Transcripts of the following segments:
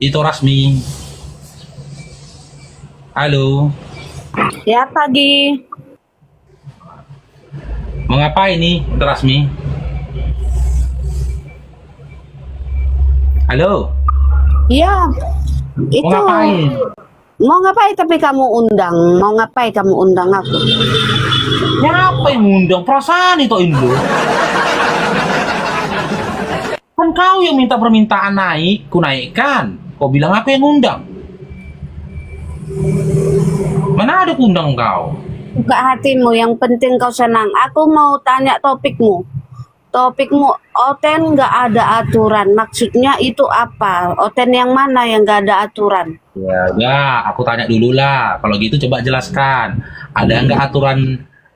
Itu Rasmi. Halo. Ya, pagi. Mau ngapain nih, itu Rasmi? Halo. Ya, Mau itu ngapain? mau ngapain tapi kamu undang? Mau ngapain kamu undang aku? Siapa yang ngundang? Perasaan itu Indo. Kan kau yang minta permintaan naik, ku naikkan. Kau bilang aku yang ngundang. Mana ada undang kau? Buka hatimu, yang penting kau senang. Aku mau tanya topikmu. Topikmu, Oten nggak ada aturan. Maksudnya itu apa? Oten yang mana yang nggak ada aturan? Ya, aku tanya dulu lah. Kalau gitu coba jelaskan. Ada nggak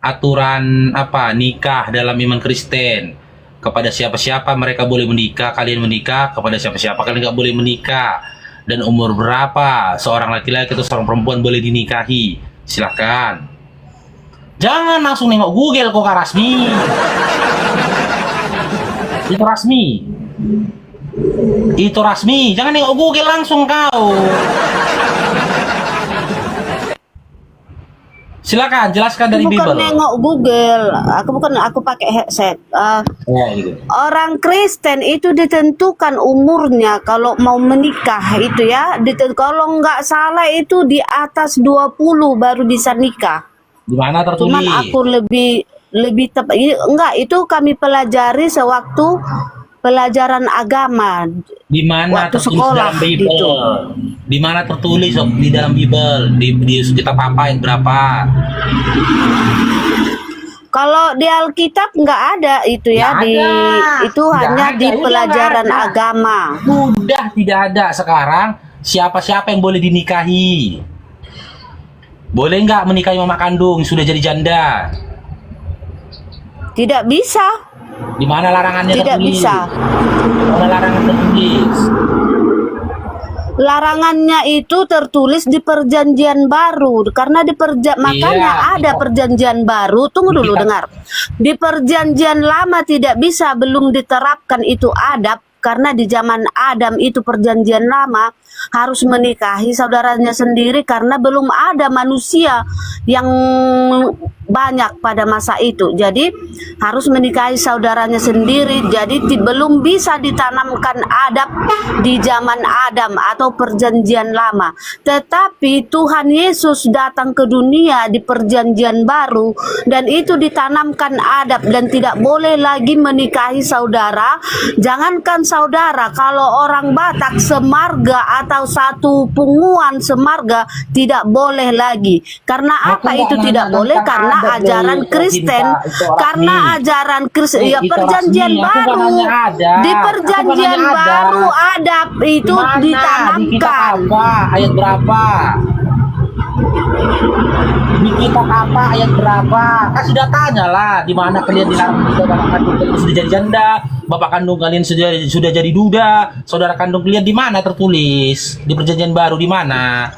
aturan apa nikah dalam iman Kristen? Kepada siapa-siapa mereka boleh menikah, kalian menikah. Kepada siapa-siapa kalian nggak boleh menikah. Dan umur berapa seorang laki-laki atau seorang perempuan boleh dinikahi? Silahkan. Jangan langsung nengok Google kok, Kak Rasmi. Itu Rasmi. Itu Rasmi. Jangan nengok Google langsung kau. Silakan jelaskan dari Bukan Bible. nengok Google. Aku pakai headset. Ya, gitu. Orang Kristen itu ditentukan umurnya kalau mau menikah itu ya. Kalau nggak salah itu di atas 20 baru bisa nikah. Di mana tertulis? Cuman aku lebih tepat. Enggak, itu kami pelajari sewaktu pelajaran agama. Di mana Waktu tertulis sekolah dalam Bible? gitu. Di mana tertulis di dalam Bible? Di kitab apa ayat berapa? Kalau di Alkitab nggak ada itu ya, Nggak ada. itu Nggak hanya ada, di ya pelajaran nggak ada. agama. Sudah tidak ada sekarang siapa-siapa yang boleh dinikahi. Boleh nggak menikahi mama kandung sudah jadi janda? Tidak bisa, Di mana larangannya tidak tertulis? bisa. Di mana larangan tertulis? Larangannya itu tertulis di perjanjian baru karena makanya ada perjanjian baru. Tunggu dulu, dengar. Di perjanjian lama tidak bisa, belum diterapkan itu adab karena di zaman Adam itu perjanjian lama harus menikahi saudaranya sendiri karena belum ada manusia yang banyak pada masa itu. Jadi harus menikahi saudaranya sendiri. Jadi belum bisa ditanamkan adab di zaman Adam atau perjanjian lama. Tetapi Tuhan Yesus datang ke dunia di perjanjian baru dan itu ditanamkan adab dan tidak boleh lagi menikahi saudara. Jangankan saudara, kalau orang Batak semarga atau satu punguan semarga tidak boleh lagi. Karena apa itu tidak boleh? Karena ajaran Kristen, karena ajaran Kristen, ya perjanjian baru, di perjanjian baru adab itu Di kitab ditanamkan. apa? Ayat berapa? Di kitab apa? Ayat berapa? Kan sudah tanya lah. Di mana kalian dilarang menikah bapak kandung kalian sudah jadi janda, bapak kandung kalian sudah jadi duda, saudara kandung kalian di mana tertulis? Di perjanjian baru di mana?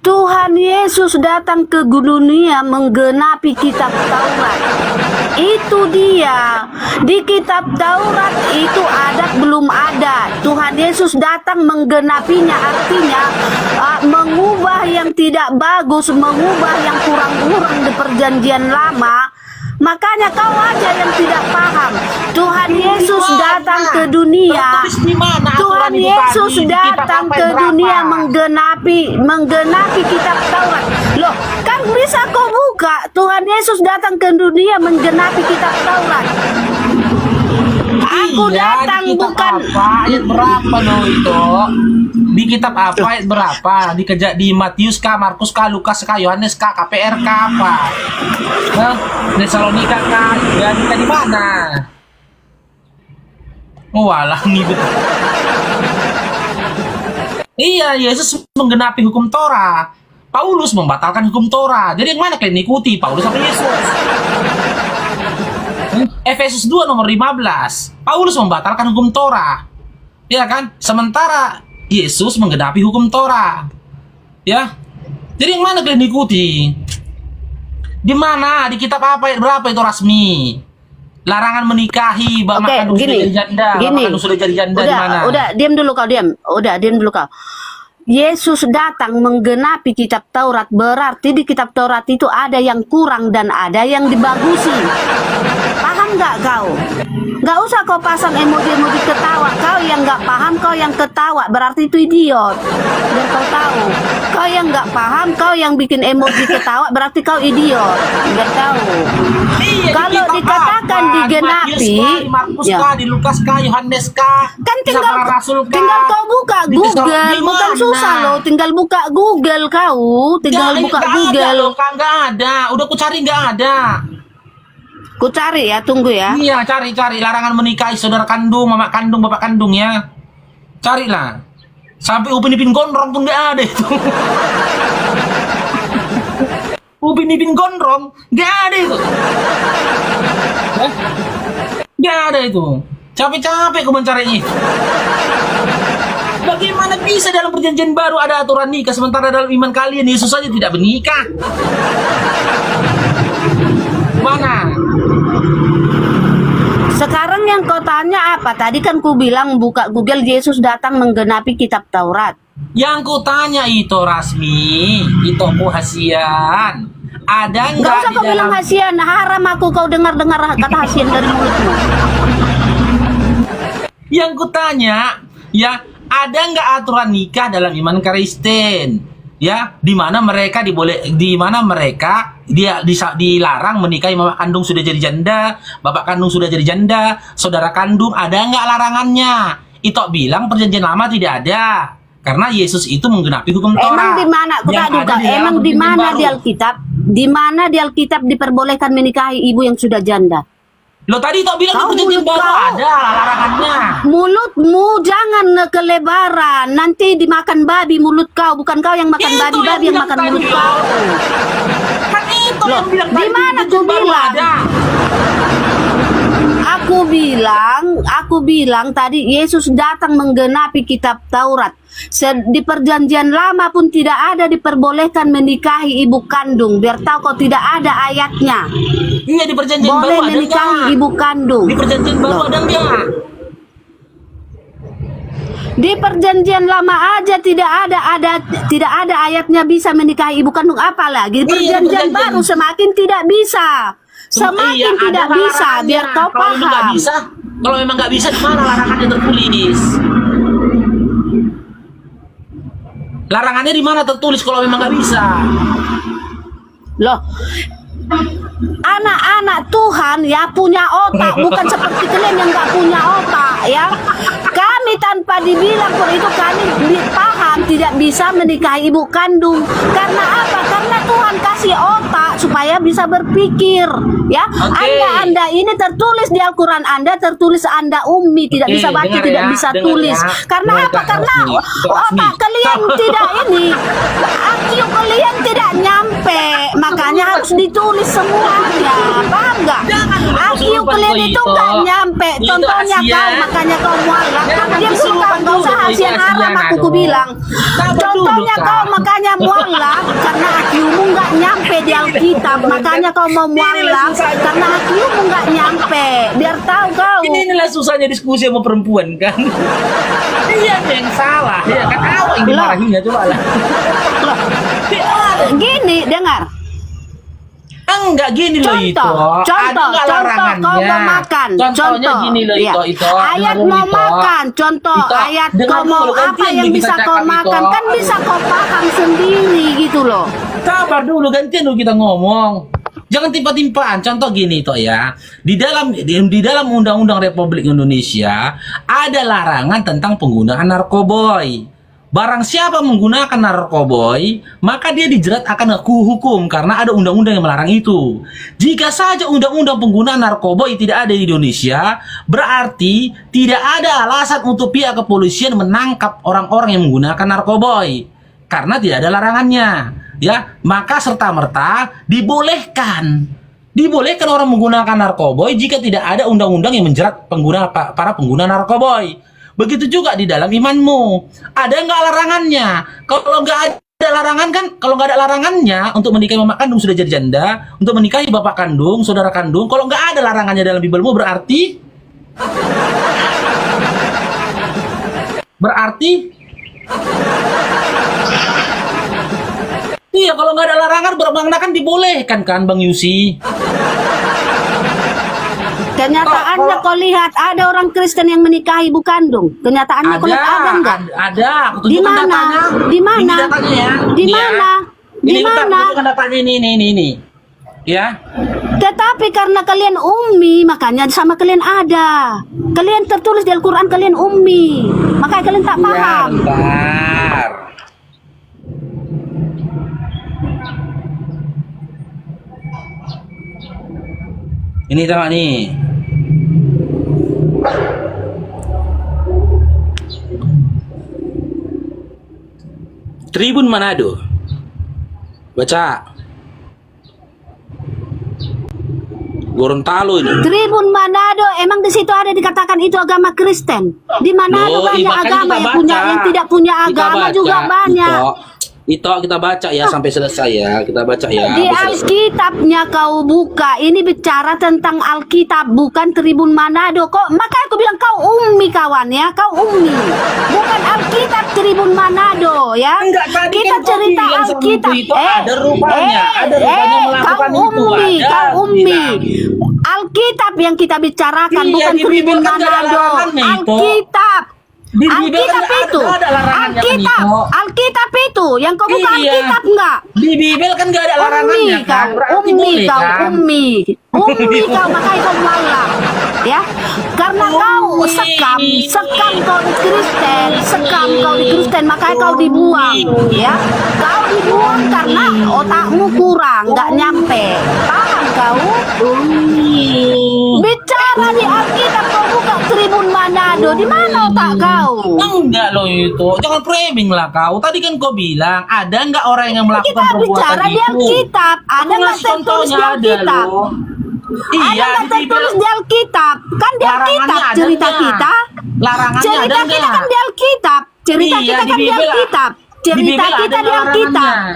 Tuhan Yesus datang ke dunia menggenapi kitab Taurat. Itu dia. Di kitab Taurat itu adat belum ada. Tuhan Yesus datang menggenapinya, artinya mengubah yang tidak bagus, mengubah yang kurang-kurang di perjanjian lama. Makanya kau aja yang tidak paham. Tuhan Yesus datang ke dunia. Tuhan Yesus datang ke dunia menggenapi kitab Taurat. Loh, kan bisa kau buka. Tuhan Yesus datang ke dunia menggenapi kitab Taurat. Aku datang di kitab bukan apa? Ayat berapa loh itu? Di kitab apa ayat berapa? Di Matius kah, Markus kah, Lukas kah, Yohanes kah, KPR kah apa? Hah? Tesalonika kah? Ya di mana? Oh, walah nih betul. Iya, Yesus menggenapi hukum Torah. Paulus membatalkan hukum Torah. Jadi yang mana kalian ikuti? Paulus atau Yesus? Efesus 2 nomor 15. Paulus membatalkan hukum Torah. Ya kan? Sementara Yesus menggenapi hukum Torah. Ya. Jadi yang mana kalian ikuti? Di mana? Di kitab apa ayat berapa itu Rasmi? Larangan menikahi, Oke, maka kandung sudah gini, jadi janda, gini. maka kandung sudah jadi janda di mana? Udah, diam dulu kau, diam. Udah, diam dulu kau. Yesus datang menggenapi kitab Taurat, berarti di kitab Taurat itu ada yang kurang dan ada yang dibagusi. Paham nggak kau? Nggak usah kau pasang emoji-emoji ketawa. Kau yang nggak paham, kau yang ketawa, berarti itu idiot. Biar kau tahu. Kau yang nggak paham, kau yang bikin emoji ketawa, berarti kau idiot. Biar tahu. Iya, Kalau di kitab dikatakan apa? digenapi, Di Matius kah, di Markus ya. kah, di Lukas kah, Yohanes kah, Kan Kisah Para Rasul kah? tinggal kau buka Di Tesalonika Google, bukan mana? susah loh. Tinggal buka Google kau, tinggal buka Nggak Google. ada loh, Kak, nggak ada. Udah aku cari nggak ada. Ku cari ya, tunggu ya. Iya, cari larangan menikahi saudara kandung, mama kandung, bapak kandung ya. Carilah. Sampai Upin Ipin Gondrong pun nggak ada itu. Upin Ipin Gondrong nggak ada itu. Nggak ada itu. Capek-capek aku mencarinya. Bagaimana bisa dalam perjanjian baru ada aturan nikah sementara dalam iman kalian Yesus saja tidak menikah? Mana? Sekarang yang kau tanya apa? Tadi kan ku bilang buka Google, Yesus datang menggenapi kitab Taurat. Yang ku tanya itu Rasmi, itu aku hasian. Ada Nggak nggak usah di kau bilang dalam? hasian, haram aku kau dengar-dengar kata hasian dari mulutmu. Yang ku tanya, ya ada nggak aturan nikah dalam iman Kristen? Ya, di mana mereka dilarang menikahi mama kandung sudah jadi janda, bapak kandung sudah jadi janda, saudara kandung, ada nggak larangannya? Itu bilang perjanjian lama tidak ada, karena Yesus itu menggenapi hukum Taurat. Emang di mana? Yang ada Bukan, di dalam emang di perjanjian mana baru. di Alkitab? Di mana di Alkitab diperbolehkan menikahi ibu yang sudah janda? Lo tadi itu bilang di Kau perjanjian mulut baru kau. ada larangannya. Mulutmu jangan kelebaran, nanti dimakan babi mulut kau, bukan kau yang makan Itu babi yang bilang makan tadi mulut loh. kau. Kan itu Loh, yang bilang di tadi mana perjanjian ku baru bilang? ada. Aku bilang tadi Yesus datang menggenapi kitab Taurat. Di perjanjian lama pun tidak ada diperbolehkan menikahi ibu kandung. Biar tahu kau tidak ada ayatnya. Iya, di perjanjian Boleh baru ada menikahi nggak? ibu kandung. Di perjanjian baru Loh. ada nggak? Di perjanjian lama aja tidak ada ayatnya bisa menikahi ibu kandung, apalagi di Iya, perjanjian perjanjian. baru semakin tidak bisa. Semakin Iya, tidak ada bisa, larangannya. biar kau Kalau memang nggak paham. bisa, kalau memang nggak bisa, di mana larangannya tertulis? Larangannya di mana tertulis kalau memang nggak bisa? Loh, anak-anak Tuhan ya punya otak, bukan seperti kalian yang nggak punya otak ya. Kami tanpa dibilang pun itu kami paham tidak bisa menikahi ibu kandung. Karena apa? Karena Tuhan kasih otak supaya bisa berpikir ya. Oke. Anda ini tertulis di Al-Quran, Anda tertulis Anda ummi, tidak Oke, bisa baca, dengar tidak ya, bisa dengar tulis. ya. Karena Dengar, apa? Kak Karena Rasmi, Kak Rasmi. otak kalian tidak ini, IQ kalian tidak nyampe, makanya harus ditulis semuanya, paham nggak? IQ kalian itu nggak nyampe, Itu contohnya Asia. kau, makanya kau mualaf. Jangan Dia disuruh suka nggak usah dulu, hasian itu haram, Asia, aku dong. bilang. Sabar Contohnya dulu, kau Kak. makanya mualaf karena IQ-mu nggak nyampe di Alkitab, makanya kau mau mualaf karena IQ-mu nggak nyampe. Biar tahu kau. Inilah susahnya diskusi sama perempuan kan. Dia yang salah, ya kan awak yang dimarahinya coba lah. Gini, dengar. Enggak gini loh itu. Contoh, Ada nggak kau larangannya? mau makan, Contohnya gini loh Iya. itu. Ayat Dengar mau dulu, makan, contoh, Ito, ayat dengar kau mau dulu, apa gantian yang dulu bisa kita kau cakap, makan, Ito. kan bisa kau paham sendiri gitu loh. Sabar dulu, gantian dulu kita ngomong. Jangan timpa-timpaan. Contoh gini toh ya. Di dalam Undang-Undang Republik Indonesia ada larangan tentang penggunaan narkoboy. Barang siapa menggunakan narkoboy, maka dia dijerat akan hukum karena ada undang-undang yang melarang itu. Jika saja undang-undang penggunaan narkoboy tidak ada di Indonesia, berarti tidak ada alasan untuk pihak kepolisian menangkap orang-orang yang menggunakan narkoboy karena tidak ada larangannya. Ya, maka serta-merta dibolehkan orang menggunakan narkoboy jika tidak ada undang-undang yang menjerat para pengguna narkoboy. Begitu juga di dalam imanmu. Ada nggak larangannya? Kalau nggak ada Ada larangan kan? Kalau nggak ada larangannya untuk menikahi mama kandung sudah jadi janda, untuk menikahi bapak kandung, saudara kandung, kalau nggak ada larangannya dalam Bibelmu berarti iya, kalau nggak ada larangan bermakna kan dibolehkan kan Bang Yusi? Kenyataannya kau lihat ada orang Kristen yang menikahi ibu kandung. Kenyataannya kau lihat ada enggak? Ada. Aku Di tunjukkan mana? datanya. Di mana? Ini datanya ya. Di Ini ya. mana? Di Ini bentar, mana? aku tunjukkan datanya ini. Ya. Tetapi karena kalian ummi, makanya sama kalian ada. Kalian tertulis di Al-Quran kalian ummi. Makanya kalian tak Ya, paham. bentar. Ini tengok nih. Tribun Manado. Baca. Gorontalo ini. Tribun Manado, emang di situ ada dikatakan itu agama Kristen. Di Manado Loh, banyak makanya agama kita yang punya, baca. yang tidak punya Kita agama baca. juga banyak. Itu kita baca ya sampai selesai ya. Kita baca ya. Di sampai selesai. Alkitabnya kau buka, ini bicara tentang Alkitab, bukan Tribun Manado. Kok makanya aku bilang kau ummi kawan ya, kau ummi. Bukan Alkitab Tribun Manado ya. Enggak, tadi Kita kan kau cerita bilang Alkitab. itu ada rupanya, ada rupanya melakukan kau itu, ummi, ada, kau ummi. bilang. Alkitab yang kita bicarakan Iya, bukan di Tribun Bibel kan nggak ada Manado. larangannya itu. Alkitab. Di Bibel Alkitab kan itu, ada larangannya kan Alkitab, itu. Alkitab itu, yang kau buka Iya. Alkitab enggak? Di Bibel kan nggak ada larangannya Ummi kan. kau, Berarti ummi boleh kau, kan? ummi kau, makanya kau malah, ya, karena kau sekam kau di Kristen, makanya kau dibuang, ya, kau dibuang karena otakmu kurang, nggak nyampe, paham kau? Bicara di Alkitab kau buka Tribun Manado, di mana otak kau? Enggak loh itu. Jangan framing lah kau. Tadi kan kau bilang ada nggak orang yang melakukan Kita perbuatan bicara di itu? Alkitab, ada Aku nggak ngasih tertulis contohnya di ada Alkitab? loh. Ada Iya, nggak di Bibel tertulis di Alkitab? Kan di larangannya Alkitab ada cerita nggak? kita. Larangannya ada Cerita kita nggak? kan di Alkitab. Cerita Iya, kita di kan di Bibel. Alkitab. Di Cerita Bibel ada kita di nggak Alkitab. larangannya?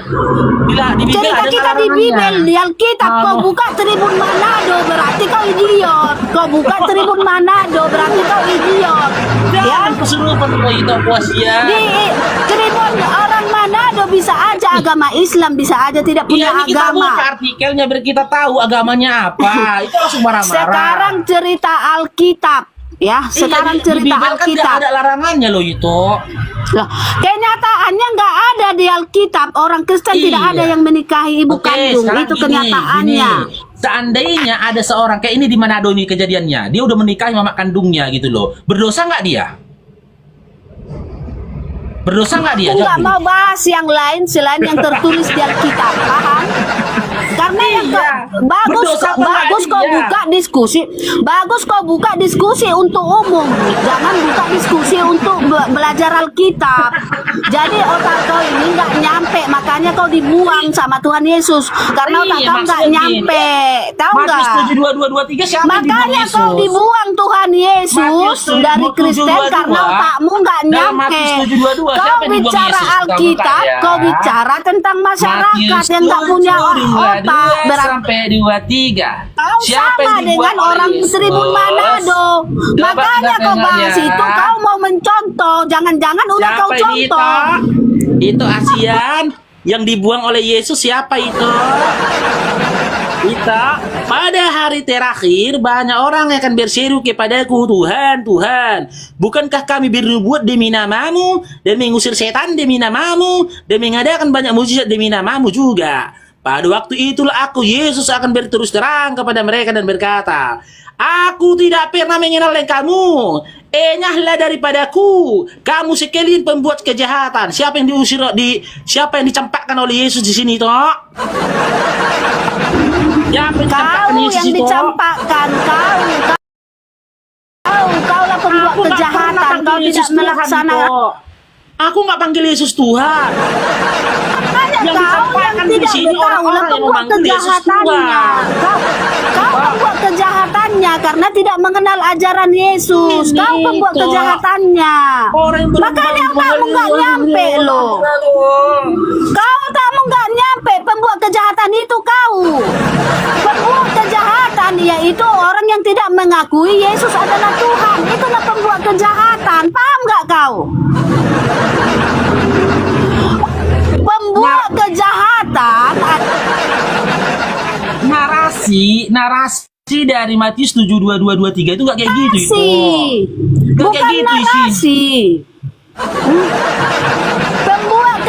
Di Bibel Cerita ada kita nggak di Bibel, larangannya? di Alkitab. Kau buka Tribun Manado, berarti kau idiot. Kau buka Tribun Manado, berarti kau idiot. Ya, Jangan kesurupan kau itu puas ya. di Tribun orang Manado bisa aja agama Islam, bisa aja tidak punya Iya, ini kita agama. buka artikelnya biar kita tahu agamanya apa. Itu langsung marah-marah. Sekarang cerita Alkitab, ya. Sekarang Iya, di cerita Bibel kan nggak Alkitab. ada larangannya loh itu. Loh, kenyataannya nggak ada di Alkitab. Orang Kristen tidak Iya. ada yang menikahi ibu Oke, kandung. sekarang Itu gini, kenyataannya. gini. Seandainya ada seorang kayak ini di Manado nih kejadiannya, dia udah menikahi mama kandungnya gitu loh. Berdosa nggak dia? Berdosa nggak dia? Aku nggak Jawab mau bahas yang lain selain yang tertulis di Alkitab, paham? Karena yang Iya. bagus, Berdosa apa nggak bagus kau dia? buka diskusi, bagus kau buka diskusi untuk umum, jangan buka diskusi untuk belajar Alkitab. Jadi otak kau ini nggak nyampe, makanya kau dibuang sama Tuhan Yesus karena otak Iya, kau nggak maksudnya nyampe, tahu Matius nggak? 7:22-23 siapa yang Makanya dibuang kau Yesus? dibuang Tuhan Yesus Matius dari Kristen 7:22. karena otakmu nggak Dalam nyampe. Matius 7:22, Kau siapa yang dibuang bicara Yesus? Alkitab, Bukan, ya. kau bicara tentang masyarakat Matius yang nggak punya 7:22 otak. Berarti sampai 23. kau Siapa sama yang dibuang dengan oleh orang Yesus? Tribun Manado. Coba Makanya kita kau dengar bahas ya. itu, kau mau mencontoh. Jangan-jangan udah kau Siapa ini contoh. Itu ASEAN yang dibuang oleh Yesus siapa itu? Kita pada hari terakhir banyak orang yang akan berseru kepadaku, Tuhan, Tuhan, bukankah kami bernubuat demi namamu dan mengusir setan demi namamu dan mengadakan banyak mujizat demi namamu juga. Pada waktu itulah aku, Yesus, akan berterus terang kepada mereka dan berkata, aku tidak pernah mengenal kamu. Enyahlah daripadaku. Kamu sekalian pembuat kejahatan. Siapa yang siapa yang dicampakkan oleh Yesus di sini toh? Siapa yang dicampakkan Kau Yesus yang itu? dicampakkan, kaulah pembuat Aku nggak kejahatan. pernah Kau panggil tidak Yesus Tuhan, melaksanakan. Ito. Aku nggak panggil Yesus Tuhan. Makanya Yang kau yang dicampakkan di tidak sini tahu lah orang-orang yang pembuat memanggil Yesus kejahatannya. Tuhan. Kau pembuat kejahatannya karena tidak mengenal ajaran Yesus. Ini Kau pembuat toh. kejahatannya. Orang yang Makanya otakmu nggak nyampe loh. Kau tamu nggak nyampe pembuat kejahatan itu kau. Pembuat kejahatan yaitu orang yang tidak mengakui Yesus adalah Tuhan. Itulah pembuat kejahatan. Paham nggak kau? Pembuat kejahatan narasi dari Matius 7:22-23 itu nggak kayak gitu itu. Nggak bukan kayak gitu isi. narasi. Pembuat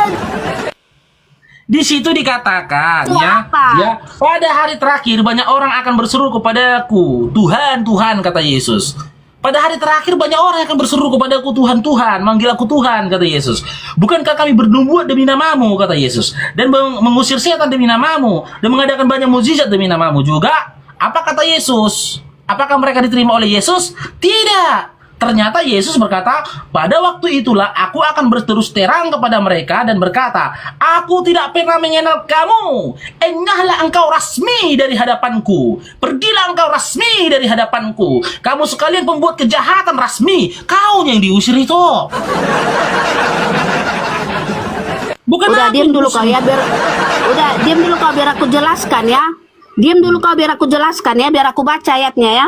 Di situ dikatakan Itu ya, apa? ya, pada hari terakhir banyak orang akan berseru kepadaku, Tuhan, Tuhan, kata Yesus. Pada hari terakhir banyak orang yang akan berseru kepadaku, Tuhan, Tuhan, manggil aku Tuhan, kata Yesus. Bukankah kami bernubuat demi namamu, kata Yesus, dan mengusir setan demi namamu, dan mengadakan banyak mukjizat demi namamu juga? Apa kata Yesus? Apakah mereka diterima oleh Yesus? Tidak. Ternyata Yesus berkata, pada waktu itulah aku akan berterus terang kepada mereka dan berkata, aku tidak pernah mengenal kamu. Enyahlah engkau rasmi dari hadapanku. Pergilah engkau rasmi dari hadapanku. Kamu sekalian pembuat kejahatan rasmi. Kau yang diusir itu. Bukan Udah aku diam dulu diusir. kau ya diam dulu kau biar aku jelaskan ya. Diam dulu kau biar aku jelaskan ya, biar aku baca ayatnya ya.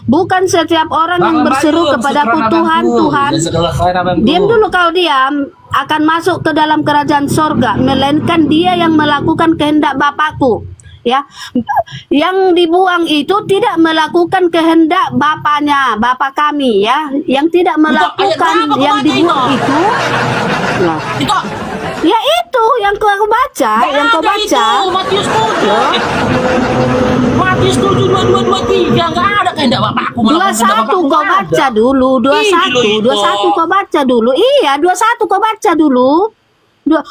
Bukan setiap orang yang berseru kepadaku Tuhan, Tuhan. Diam dulu kau diam, akan masuk ke dalam kerajaan sorga, melainkan dia yang melakukan kehendak Bapakku. Ya, yang dibuang itu tidak melakukan kehendak Bapaknya, Bapa kami ya. Yang tidak melakukan berapa yang kau baca dibuang itu. Nah, Itu ya itu yang kau baca, yang kau ada baca. itu, Matius 7. Matius 7:22-23 nggak ada kehendak Bapakku. melakukan kehendak 21 Bapakku, kau nggak ada. baca dulu, Ih, 21 dulu itu. kau baca dulu. Iya, 21 kau baca dulu.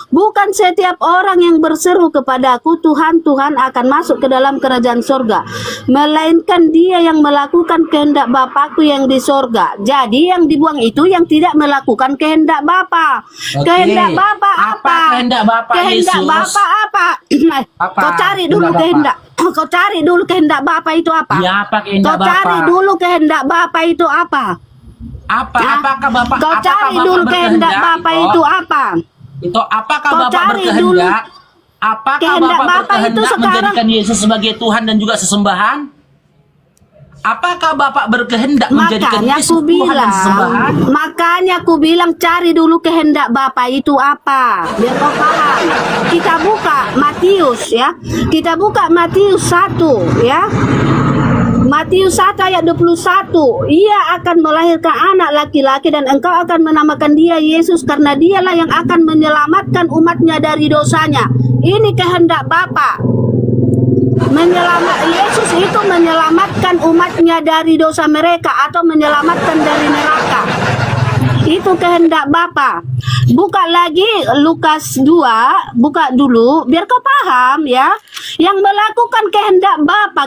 Bukan setiap orang yang berseru kepadaku Tuhan, Tuhan akan masuk ke dalam kerajaan sorga, melainkan dia yang melakukan kehendak Bapakku yang di sorga. Jadi yang dibuang itu yang tidak melakukan kehendak Bapa. Oke. Kehendak Bapa apa? Kehendak Bapa Kehendak Yesus? Bapa apa? Apa? Kau cari dulu Kehendak kehendak. Kau cari dulu kehendak Bapa itu apa? Ya, apa kehendak Kau cari Bapa? dulu kehendak Bapa itu apa? Apa? Hah? Apakah Bapak? Kau apakah cari Bapak dulu kehendak berkehendak, Bapa Ito? itu apa? Itu apakah Kau Bapak cari berkehendak? dulu. Apakah Kehendak Bapak Bapa itu berkehendak sekarang- menjadikan Yesus sebagai Tuhan dan juga sesembahan? Apakah Bapak berkehendak menjadikan Makanya Yesus aku Tuhan dan sesembahan? bilang cari dulu kehendak Bapa itu apa, biar kau paham. Kita buka Matius ya. Kita buka Matius 1 ya. Matius 1 ayat 21. Ia akan melahirkan anak laki-laki dan engkau akan menamakan dia Yesus karena dialah yang akan menyelamatkan umatnya dari dosanya. Ini kehendak Bapa. Yesus itu menyelamatkan umatnya dari dosa mereka atau menyelamatkan dari neraka. Itu kehendak Bapa. Buka lagi Lukas 2, buka dulu biar kau paham ya. Yang melakukan kehendak Bapa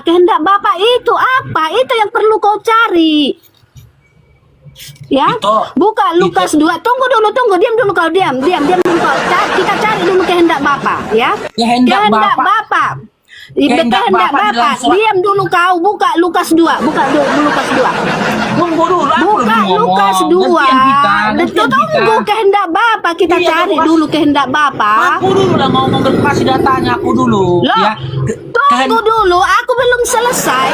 itu apa? Itu yang perlu kau cari. Ya, Itu- buka Lukas 2. Tunggu dulu, diam dulu kau, diam dulu kau. Kita cari dulu kehendak Bapa ya. Kehendak Bapa. Bapa. Kehendak Kehendak Bapa di Bapa. dalam surat- Diam dulu kau, buka Lukas 2. Buka dulu Lukas 2. Tunggu dulu, aku Buka belum ngomong. Lukas 2. Gantian kita. Tunggu kehendak Bapa, kita Iya, cari Lukas. dulu kehendak Bapa. Aku dulu lah ngomong, kasih datanya aku dulu. Loh, Ya. tunggu dulu, aku belum selesai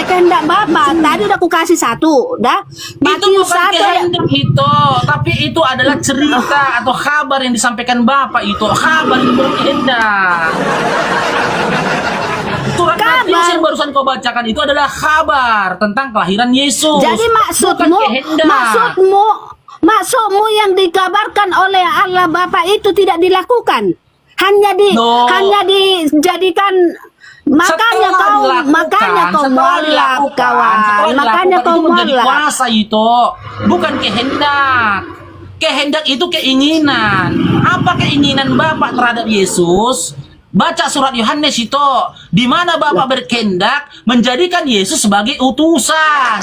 kehendak Bapa. Tadi udah aku kasih satu, dah. Itu Matius bukan 1 ayat kehendak itu, tapi itu adalah cerita atau kabar yang disampaikan Bapak itu. Kabar itu bukan kehendak. Surat Kabar. Matius yang barusan kau bacakan itu adalah kabar tentang kelahiran Yesus. Jadi Bukan kehendak. maksudmu yang dikabarkan oleh Allah Bapa itu tidak dilakukan. Hanya No. dijadikan makanya kau mualaf kawan. Makanya kau menjadi mualaf. kuasa itu bukan kehendak. Kehendak itu keinginan. Apa keinginan Bapak terhadap Yesus? Baca surat Yohanes itu, di mana Bapak berkehendak menjadikan Yesus sebagai utusan.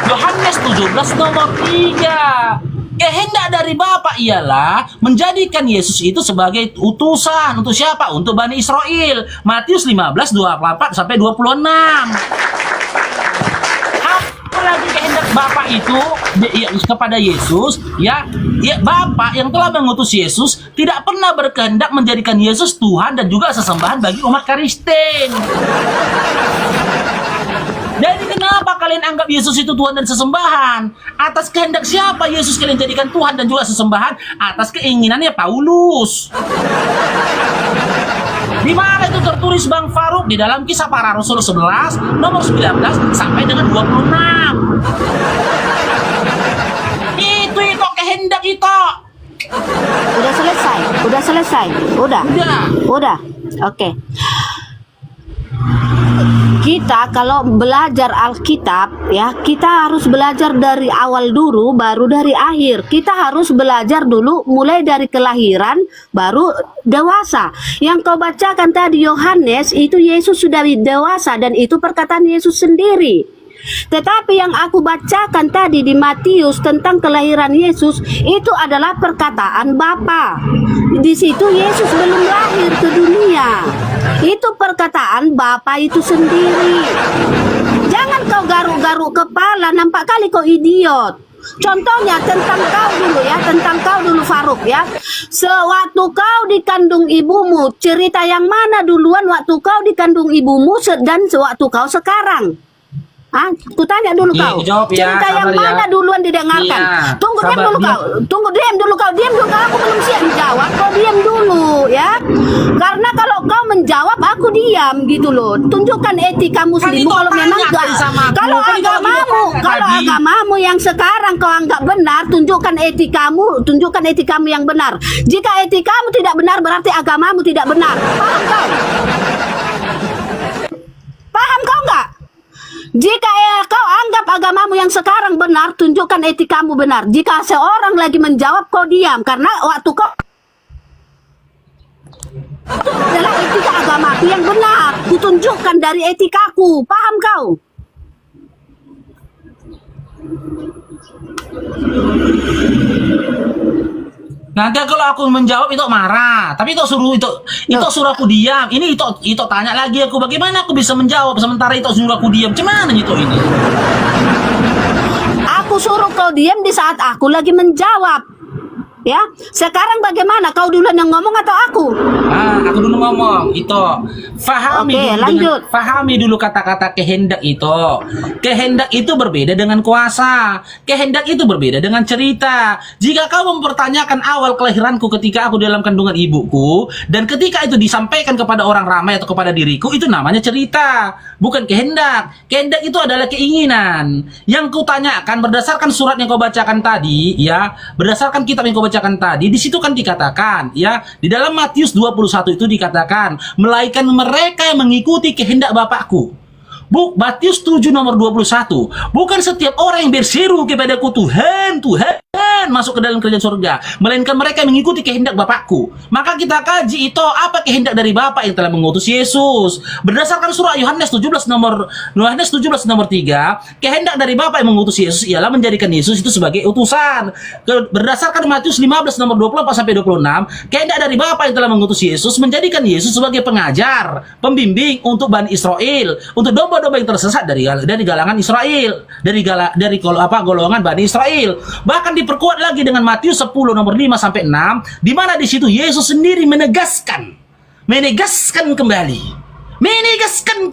Yohanes 17 nomor 3. Kehendak dari Bapak ialah menjadikan Yesus itu sebagai utusan. Untuk siapa? Untuk Bani Israel. Matius 15, 24 sampai 26. Apa lagi kehendak Bapak itu kepada Yesus, ya Bapak yang telah mengutus Yesus tidak pernah berkehendak menjadikan Yesus Tuhan dan juga sesembahan bagi umat Kristen. Jadi kenapa kalian anggap Yesus itu Tuhan dan sesembahan? Atas kehendak siapa Yesus kalian jadikan Tuhan dan juga sesembahan? Atas keinginannya Paulus. Di mana itu tertulis Bang Faruk? Di dalam Kisah Para Rasul 11 nomor 19 sampai dengan 26. Itu kehendak itu. Udah selesai, udah selesai, udah. Oke. Kita kalau belajar Alkitab ya, kita harus belajar dari awal dulu baru dari akhir. Kita harus belajar dulu mulai dari kelahiran baru dewasa. Yang kau bacakan tadi Yohanes itu Yesus sudah dewasa dan itu perkataan Yesus sendiri. Tetapi yang aku bacakan tadi di Matius tentang kelahiran Yesus itu adalah perkataan Bapa. Di situ Yesus belum lahir ke dunia. Itu perkataan Bapa itu sendiri. Jangan kau garuk-garuk kepala, nampak kali kau idiot. Contohnya tentang kau dulu ya, tentang kau dulu Faruk ya. Sewaktu kau dikandung ibumu, cerita yang mana duluan waktu kau dikandung ibumu dan sewaktu kau sekarang? Ah, ku tanya dulu kau. Jawab ya, cerita yang mana duluan didengarkan? Iya, Tunggu diam dulu kau. Diam dulu kau. Aku belum siap menjawab. Kau diam dulu ya. Karena kalau kau menjawab aku diam gitu loh. Tunjukkan etika muslimmu kalau memang enggak. Kalau agamamu yang sekarang kau anggap benar, tunjukkan etikamu yang benar. Jika etikamu tidak benar berarti agamamu tidak benar. Paham kau? Paham kau enggak? Jika kau anggap agamamu yang sekarang benar, tunjukkan etikamu benar. Jika seorang lagi menjawab, kau diam. Karena waktu kau itu adalah etika agamaku yang benar. Kutunjukkan dari etikaku. Paham kau? Nanti kalau aku menjawab itu marah, tapi itu suruh aku diam. Ini itu tanya lagi aku, bagaimana aku bisa menjawab sementara itu suruh aku diam? Cuman itu ini. Aku suruh kau diam di saat aku lagi menjawab. Ya, sekarang bagaimana? Kau duluan yang ngomong atau aku? Aku dulu ngomong itu. Fahami dulu kata-kata kehendak itu. Kehendak itu berbeda dengan kuasa. Kehendak itu berbeda dengan cerita. Jika kau mempertanyakan awal kelahiranku ketika aku dalam kandungan ibuku dan ketika itu disampaikan kepada orang ramai atau kepada diriku, itu namanya cerita, bukan kehendak. Kehendak itu adalah keinginan. Yang kau tanyakan berdasarkan surat yang kau bacakan tadi, ya, berdasarkan kitab yang kau bacakan tadi, di situ kan dikatakan ya, di dalam Matius 21 itu dikatakan, melainkan mereka yang mengikuti kehendak Bapakku. Matius 7 nomor 21. Bukan setiap orang yang berseru kepadaku Tuhan, Tuhan, masuk ke dalam kerajaan surga, melainkan mereka yang mengikuti kehendak Bapakku. Maka kita kaji itu apa kehendak dari Bapa yang telah mengutus Yesus. Berdasarkan surah Yohanes 17 nomor 3, kehendak dari Bapa yang mengutus Yesus ialah menjadikan Yesus itu sebagai utusan. Berdasarkan Matius 15 nomor 24 sampai 26, kehendak dari Bapa yang telah mengutus Yesus menjadikan Yesus sebagai pengajar, pembimbing untuk Bani Israel, untuk domba-domba yang tersesat dari galangan Israel, dari golongan Bani Israel. Bahkan diperkuat lagi dengan Matius 10 nomor 5 sampai 6, di mana di situ Yesus sendiri menegaskan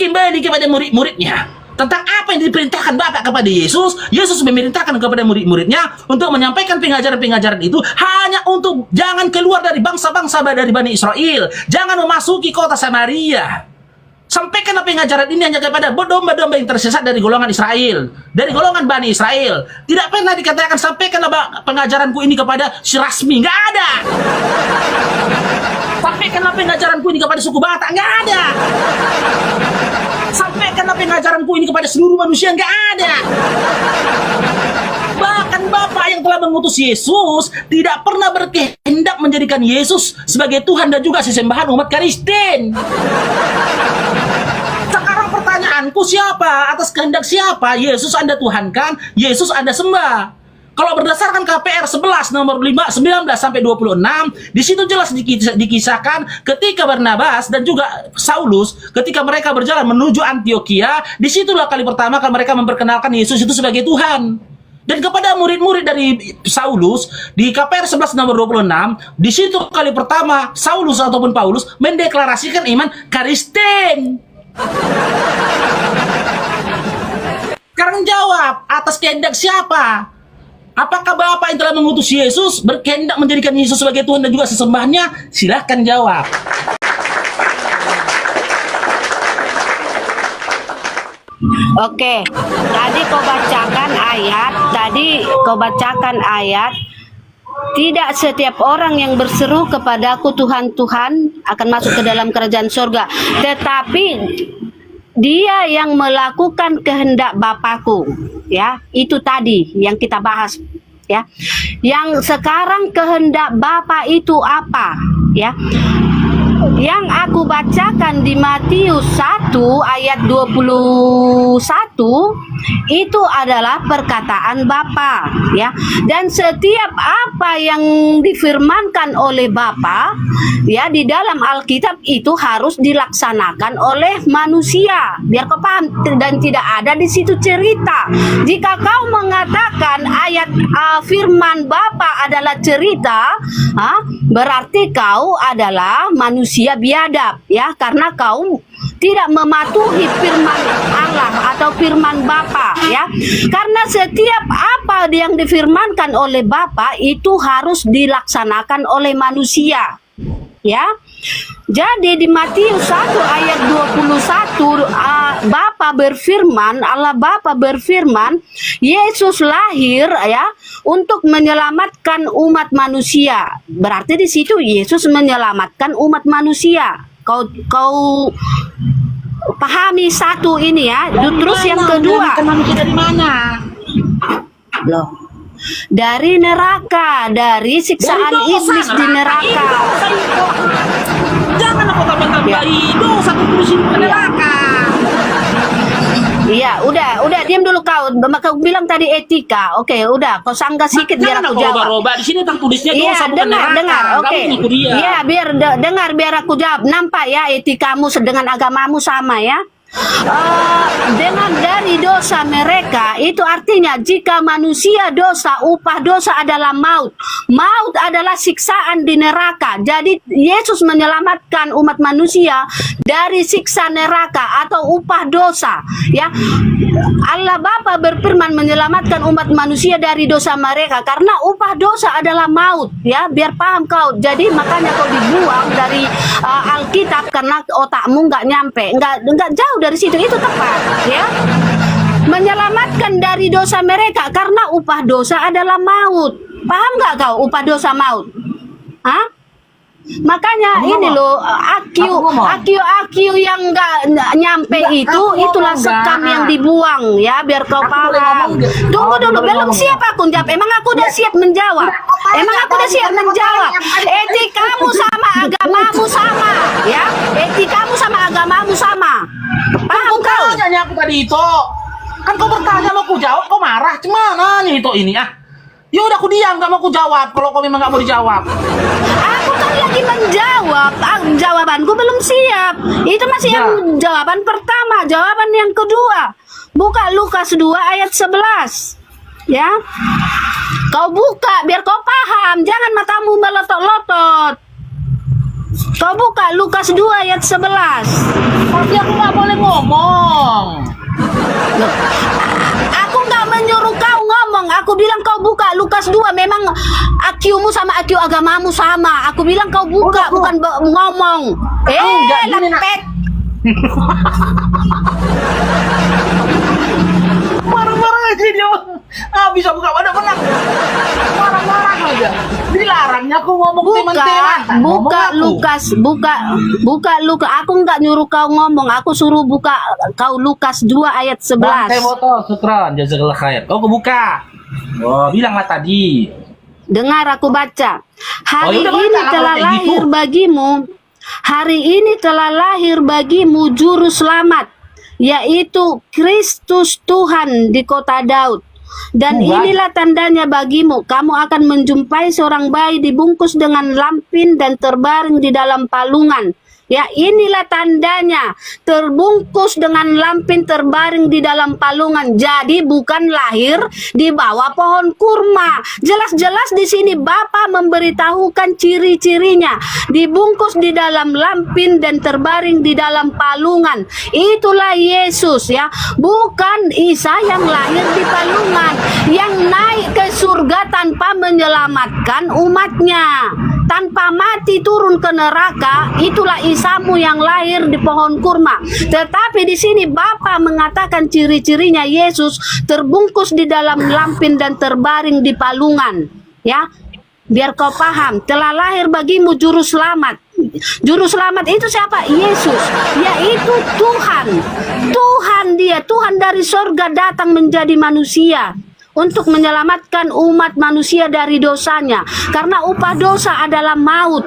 kembali kepada murid-muridnya tentang apa yang diperintahkan Bapa kepada Yesus. Yesus memerintahkan kepada murid-muridnya untuk menyampaikan pengajaran-pengajaran itu hanya untuk jangan keluar dari bangsa-bangsa dari Bani Israel, jangan memasuki kota Samaria. Sampaikanlah pengajaran ini hanya kepada domba-domba yang tersesat dari golongan Israel, dari golongan Bani Israel. Tidak pernah dikatakan sampaikanlah pengajaranku ini kepada si Rasmi, nggak ada. Sampaikanlah pengajaranku ini kepada suku Batak, nggak ada. Sampaikanlah pengajaranku ini kepada seluruh manusia, nggak ada. Bahkan Bapa yang telah mengutus Yesus tidak pernah berkehendak menjadikan Yesus sebagai Tuhan dan juga sesembahan umat Kristen. Sekarang pertanyaanku, siapa? Atas kehendak siapa Yesus Anda tuhankan, Yesus Anda sembah? Kalau berdasarkan KPR 11 nomor 5 19 sampai 26, di situ jelas dikisahkan ketika Barnabas dan juga Saulus ketika mereka berjalan menuju Antioquia, disitulah kali pertama mereka memperkenalkan Yesus itu sebagai Tuhan. Dan kepada murid-murid dari Saulus di KPR 11 nomor 26, di situ kali pertama Saulus ataupun Paulus mendeklarasikan iman Kristen. Sekarang jawab, atas kehendak siapa? Apakah Bapa yang telah mengutus Yesus berkehendak menjadikan Yesus sebagai Tuhan dan juga sesembahannya? Silahkan jawab. Oke, tadi kau bacakan ayat. Tidak setiap orang yang berseru kepadaku Tuhan, Tuhan akan masuk ke dalam kerajaan surga, tetapi dia yang melakukan kehendak Bapakku. Ya, itu tadi yang kita bahas. Ya, yang sekarang kehendak Bapa itu apa? Ya, yang aku bacakan di Matius 1 ayat 21 itu adalah perkataan Bapa, ya. Dan setiap apa yang difirmankan oleh Bapa, ya, di dalam Alkitab itu harus dilaksanakan oleh manusia. Biar kau paham, dan tidak ada di situ cerita. Jika kau mengatakan ayat firman Bapa adalah cerita, berarti kau adalah manusia biadab, ya, karena kau tidak mematuhi firman Allah atau firman Bapa, ya. Karena setiap apa yang difirmankan oleh Bapa itu harus dilaksanakan oleh manusia, ya. Jadi di Matius 1 ayat 21 Allah Bapa berfirman, Yesus lahir, ya, untuk menyelamatkan umat manusia. Berarti di situ Yesus menyelamatkan umat manusia. Kau pahami satu ini, ya. Terus yang kedua, dari mana? loh, dari neraka, dari siksaan iblis di neraka. Jangan aku tambah-tambahi dosa terus ke neraka. Iya, udah diam dulu kau. Kau bilang tadi etika. Oke, udah kau sanggah sedikit biar aku jawab. Roba. Di sini tertulisnya Iya, dosa bukan neraka. dengar. Oke. Iya, dengar biar aku jawab. Nampak ya etikamu dengan agamamu sama, ya. Dengan dari dosa mereka itu artinya jika manusia dosa, upah dosa adalah maut. Maut adalah siksaan di neraka. Jadi Yesus menyelamatkan umat manusia dari siksa neraka atau upah dosa, ya. Allah Bapa berfirman menyelamatkan umat manusia dari dosa mereka karena upah dosa adalah maut, ya. Biar paham kau. Jadi makanya kau dibuang dari Alkitab karena otakmu nggak nyampe, nggak jauh dari situ. Itu tepat, ya. Menyelamatkan dari dosa mereka karena upah dosa adalah maut. Paham nggak kau upah dosa maut? Hah? Makanya ini loh, AQ yang nggak nyampe itulah sekam yang dibuang, ya, biar kau paham. Tunggu dulu, belum siap aku jawab. Emang aku udah siap menjawab? Etikamu sama agamamu sama, ya. Etikamu sama agamamu sama. Paham kau? Tanya aku tadi itu. Kan kau bertanya mau aku jawab, kau marah. Cemana itu ini, ah? Ya udah aku diam, gak mau aku jawab. Kalau kau memang gak mau dijawab. Aku kan lagi menjawab. Jawabanku belum siap. Itu masih yang jawaban pertama. Jawaban yang kedua, buka Lukas 2 ayat 11. Ya. Kau buka biar kau paham. Jangan matamu melotot-lotot. Kau buka Lukas 2 ayat 11. Tapi aku gak boleh ngomong. Loh, aku nggak menyuruh kau ngomong. Aku bilang kau buka Lukas 2. Memang AQ-mu sama AQ agamamu sama. Aku bilang kau buka, bukan ngomong. Lepet. Marah-marah aja dia. Bisa buka pada menang. Marah-marah aja. Dilarangnya aku ngomong teman-teman. Buka Lukas. Aku nggak nyuruh kau ngomong. Aku suruh buka kau Lukas 2 ayat 11. Saya foto, syukran, jazakallah khair. Kau buka. Oh, bilanglah tadi. Dengar aku baca. Hari udah ini baca, telah kayak lahir gitu. bagimu. Hari ini telah lahir bagimu juru selamat, yaitu Kristus Tuhan di kota Daud. Dan inilah tandanya bagimu, kamu akan menjumpai seorang bayi dibungkus dengan lampin dan terbaring di dalam palungan. Ya, inilah tandanya, terbungkus dengan lampin terbaring di dalam palungan. Jadi bukan lahir di bawah pohon kurma. Jelas-jelas di sini Bapa memberitahukan ciri-cirinya. Dibungkus di dalam lampin dan terbaring di dalam palungan. Itulah Yesus ya. Bukan Isa yang lahir di palungan, yang naik ke surga tanpa menyelamatkan umatnya. Tanpa mati turun ke neraka, itulah Isamu yang lahir di pohon kurma. Tetapi di sini Bapa mengatakan ciri-cirinya Yesus terbungkus di dalam lampin dan terbaring di palungan. Ya, biar kau paham, telah lahir bagimu juru selamat. Juru selamat itu siapa? Yesus, yaitu Tuhan. Tuhan dia, Tuhan dari sorga datang menjadi manusia untuk menyelamatkan umat manusia dari dosanya. Karena upah dosa adalah maut.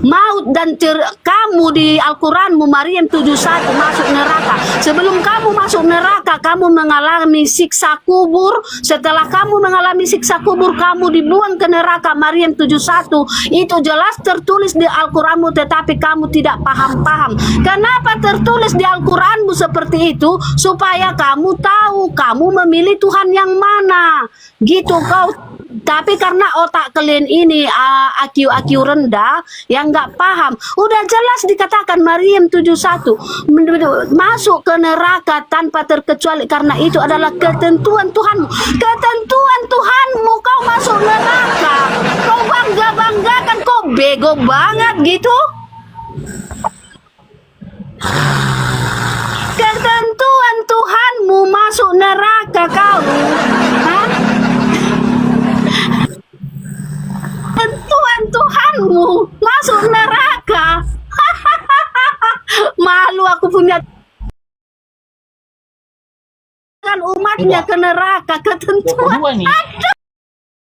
Maut dan kamu di Al-Quranmu Maryam 71 masuk neraka. Sebelum kamu masuk neraka, kamu mengalami siksa kubur. Setelah kamu mengalami siksa kubur, kamu dibuang ke neraka. Maryam 71 itu jelas tertulis di Al-Quranmu, tetapi kamu tidak paham-paham. Kenapa tertulis di Al-Quranmu seperti itu? Supaya kamu tahu kamu memilih Tuhan yang mana. Gitu kau. Tapi karena otak kalian ini IQ rendah, yang nggak paham, udah jelas dikatakan Maryam 71 masuk ke neraka tanpa terkecuali, karena itu adalah ketentuan Tuhanmu. Ketentuan Tuhanmu kau masuk neraka. Kau bangga-banggakan, kau bego banget gitu. Ketentuan Tuhanmu masuk neraka kau. Hah? Ketentuan Tuhanmu masuk neraka. Malu aku punya kan umatnya ke neraka. Ketentuan. Kedua nih.